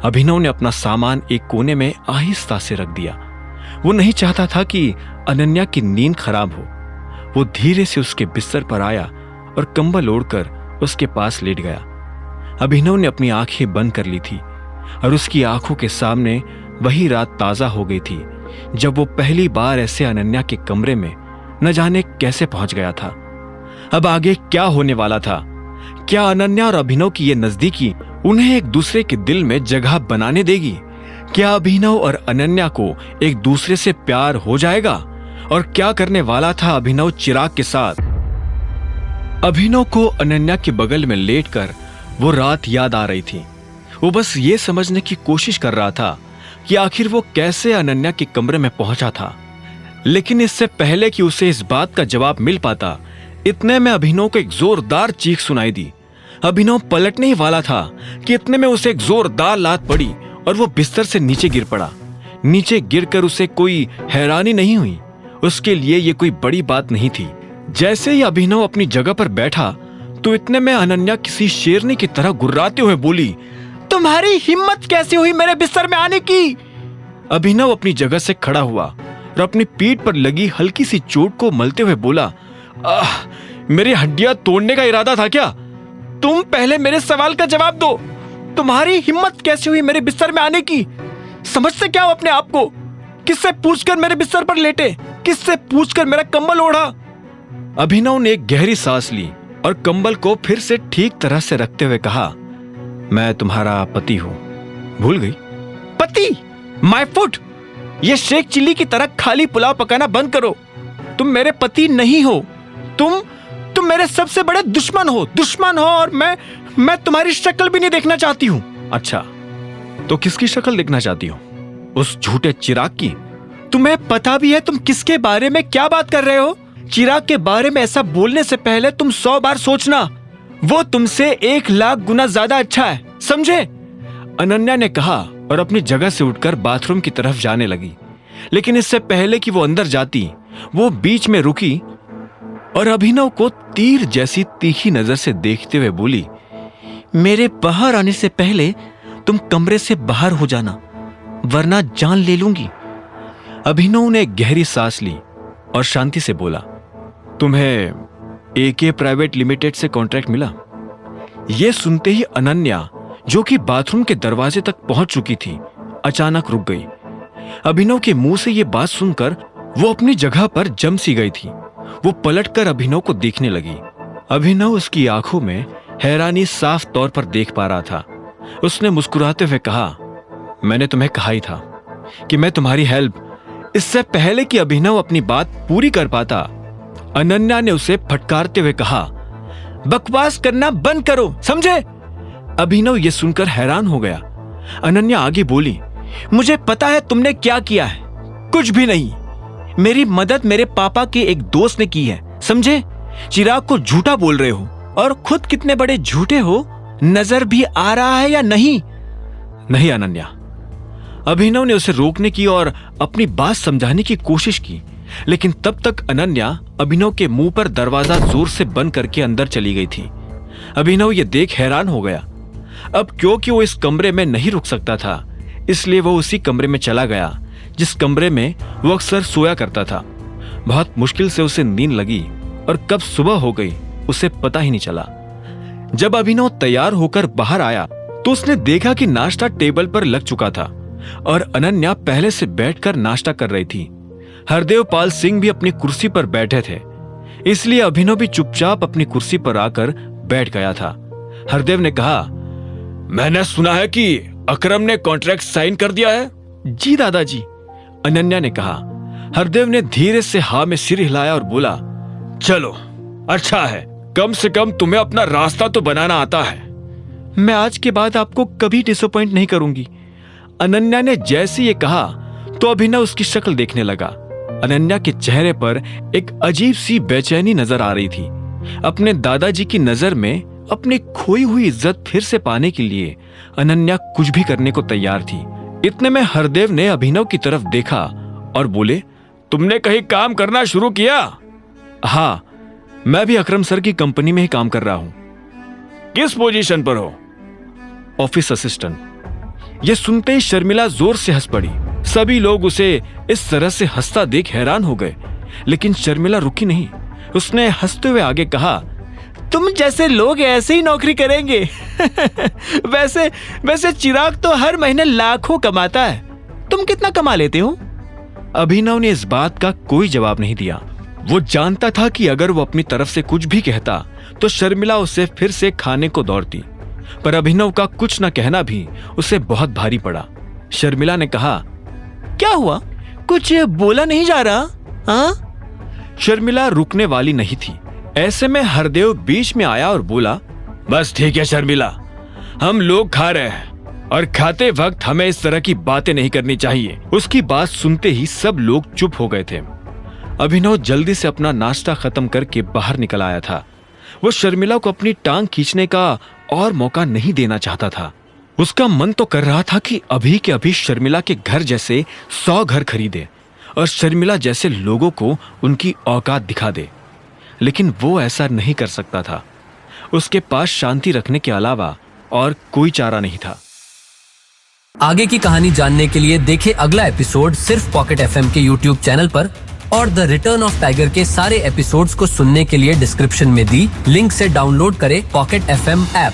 अभिनव ने अपना सामान एक कोने में आहिस्ता से रख दिया। वो नहीं चाहता था कि अनन्या की नींद खराब हो। वो धीरे से उसके बिस्तर पर आया और कंबल ओढ़कर उसके पास लेट गया। अभिनव ने अपनी आंखें बंद कर ली थी और उसकी आंखों के सामने वही रात ताजा हो गई थी जब वो पहली बार ऐसे अनन्या के कमरे में न जाने कैसे पहुंच गया था। अब आगे क्या होने वाला था? क्या अनन्या और अभिनव की ये नजदीकी उन्हें एक दूसरे के दिल में जगह बनाने देगी? क्या अभिनव और अनन्या को एक दूसरे से प्यार हो जाएगा? और क्या करने वाला था अभिनव चिराग के साथ? अभिनव को अनन्या के बगल में लेटकर वो रात याद आ रही थी। वो बस ये समझने की कोशिश कर रहा था कि आखिर वो कैसे अनन्या के कमरे में पहुंचा था। लेकिन इससे पहले कि उसे इस बात का जवाब मिल पाता, इतने में अभिनव को एक जोरदार चीख सुनाई दी। अभिनव पलटने ही वाला था कि इतने में उसे एक जोरदार लात पड़ी और वो बिस्तर से नीचे गिर पड़ा। नीचे गिरकर उसे कोई हैरानी नहीं हुई। उसके लिए ये कोई बड़ी बात नहीं थी। जैसे ही अभिनव अपनी जगह पर बैठा तो इतने में अनन्या किसी शेरनी की तरह गुर्राते हुए बोली, तुम्हारी हिम्मत कैसे हुई मेरे बिस्तर में आने की? अभिनव अपनी जगह से खड़ा हुआ और अपनी पीठ पर लगी हल्की सी चोट को मलते हुए बोला, मेरी हड्डियां तोड़ने का इरादा था क्या? तुम पहले मेरे सवाल का जवाब दो। तुम्हारी हिम्मत कैसे हुई मेरे बिस्तर में आने की? समझते क्या हो अपने आप को? किससे पूछकर मेरे बिस्तर पर लेटे? किससे पूछकर मेरा कंबल ओढ़ा? अभिनव ने एक गहरी सांस ली और कंबल को फिर से ठीक तरह से रखते हुए कहा, मैं तुम्हारा पति हूं, भूल गई? पति? My foot! ये शेख चिल्ली की तरह खाली पुलाव पकाना बंद करो। तुम मेरे पति नहीं हो। तुम मेरे सबसे बड़े दुश्मन हो और मैं तुम्हारी शक्ल भी नहीं देखना चाहती हूं। अच्छा, तो किसकी शक्ल देखना चाहती हो? उस झूठे चिराग की? तुम्हें पता भी है तुम किसके बारे में क्या बात कर रहे हो? चिराग के बारे में ऐसा बोलने से पहले तुम 100 बार सोचना। वो तुमसे 1 लाख गुना ज्यादा अच्छा है, समझे? अनन्या ने कहा और अपनी जगह से उठकर बाथरूम की तरफ जाने लगी। लेकिन इससे पहले कि वो अंदर जाती, वो बीच में रुकी और अभिनव को तीर जैसी तीखी नजर से देखते हुए बोली, मेरे बाहर आने से पहले तुम कमरे से बाहर हो जाना, वरना जान ले लूंगी। अभिनव ने गहरी सांस ली और शांति से बोला, तुम्हें एके प्राइवेट लिमिटेड से कॉन्ट्रैक्ट मिला? यह सुनते ही अनन्या, जो कि बाथरूम के दरवाजे तक पहुंच चुकी थी, अचानक रुक गई। अभिनव के मुंह से यह बात सुनकर वो अपनी जगह पर जम सी गई थी। वो पलटकर अभिनव को देखने लगी। अभिनव उसकी आंखों में हैरानी साफ तौर पर देख पा रहा था। उसने मुस्कुराते हुए कहा, मैंने तुम्हें कहा ही था कि मैं तुम्हारी हेल्प। इससे पहले कि अभिनव अपनी बात पूरी कर पाता, अनन्या ने उसे फटकारते हुए कहा, बकवास करना बंद करो, समझे? अभिनव यह सुनकर हैरान हो गया। अनन्या आगे बोली, मुझे पता है तुमने क्या किया है। कुछ भी नहीं। मेरी मदद मेरे पापा के एक दोस्त ने की है, समझे? चिराग को झूठा बोल रहे हो और खुद कितने बड़े झूठे हो, नजर भी आ रहा है या नहीं? नहीं अनन्या। अभिनव ने उसे रोकने की और अपनी बात समझाने की कोशिश की, लेकिन तब तक अनन्या अभिनव के मुंह पर दरवाजा जोर से बंद करके अंदर चली गई थी। अभिनव यह देख हैरान हो गया। अब क्योंकि वो इस कमरे में नहीं रुक सकता था, इसलिए वो उसी कमरे में चला गया जिस कमरे में वो अक्सर सोया करता था। बहुत मुश्किल से उसे नींद लगी और कब सुबह हो गई उसे पता ही नहीं चला। जब अभिनव तैयार होकर बाहर आया तो उसने देखा कि नाश्ता टेबल पर लग चुका था और अनन्या पहले से बैठकर नाश्ता कर रही थी। हरदेव पाल सिंह भी अपनी कुर्सी पर बैठे थे, इसलिए अभिनव भी चुपचाप अपनी कुर्सी पर आकर बैठ गया था। हरदेव ने कहा, मैंने सुना है कि अकरम ने कॉन्ट्रैक्ट साइन कर दिया है। जी दादाजी, अनन्या ने कहा। हरदेव ने धीरे से हाँ में सिर हिलाया और बोला, चलो अच्छा है, कम से कम तुम्हें अपना रास्ता तो बनाना आता है। मैं आज के बाद आपको कभी डिसअपॉइंट नहीं करूंगी। अनन्या ने जैसे ये कहा तो अभिनव उसकी शक्ल देखने लगा। अनन्या के चेहरे पर एक अजीब सी बेचैनी नजर आ रही थी। अपने दादाजी की नजर में अपनी खोई हुई इज्जत फिर से पाने के लिए अनन्या कुछ भी करने को तैयार थी। इतने में हरदेव ने अभिनव की तरफ देखा और बोले, तुमने कहीं काम करना शुरू किया? हाँ, मैं भी अकरम सर की कंपनी में ही काम कर रहा हूं। किस पोजीशन पर हो? Office assistant. यह सुनते ही शर्मिला जोर से हंस पड़ी। सभी लोग उसे इस तरह से हंसता देख हैरान हो गए, लेकिन शर्मिला रुकी नहीं। उसने हंसते हुए आगे कहा, तुम जैसे लोग ऐसे ही नौकरी करेंगे। वैसे चिराग तो हर महीने लाखों कमाता है, तुम कितना कमा लेते हो? अभिनव ने इस बात का कोई जवाब नहीं दिया। वो जानता था कि अगर वो अपनी तरफ से कुछ भी कहता तो शर्मिला उसे फिर से खाने को दौड़ती, पर अभिनव का कुछ न कहना भी उसे बहुत भारी पड़ा। शर्मिला ने कहा, क्या हुआ, कुछ बोला नहीं जा रहा? हाँ? शर्मिला रुकने वाली नहीं थी। ऐसे में हरदेव बीच में आया और बोला, बस ठीक है शर्मिला, हम लोग खा रहे हैं और खाते वक्त हमें इस तरह की बातें नहीं करनी चाहिए। उसकी बात सुनते ही सब लोग चुप हो गए थे। अभिनव जल्दी से अपना नाश्ता खत्म करके बाहर निकल आया था। वो शर्मिला को अपनी टांग खींचने का और मौका नहीं देना चाहता था। उसका मन तो कर रहा था कि अभी के अभी शर्मिला के घर जैसे 100 घर खरीदे और शर्मिला जैसे लोगों को उनकी औकात दिखा दे, लेकिन वो ऐसा नहीं कर सकता था। उसके पास शांति रखने के अलावा और कोई चारा नहीं था। आगे की कहानी जानने के लिए देखें अगला एपिसोड सिर्फ पॉकेट एफएम के यूट्यूब चैनल पर, और द रिटर्न ऑफ टाइगर के सारे एपिसोड्स को सुनने के लिए डिस्क्रिप्शन में दी लिंक से डाउनलोड करें पॉकेट एफएम ऐप।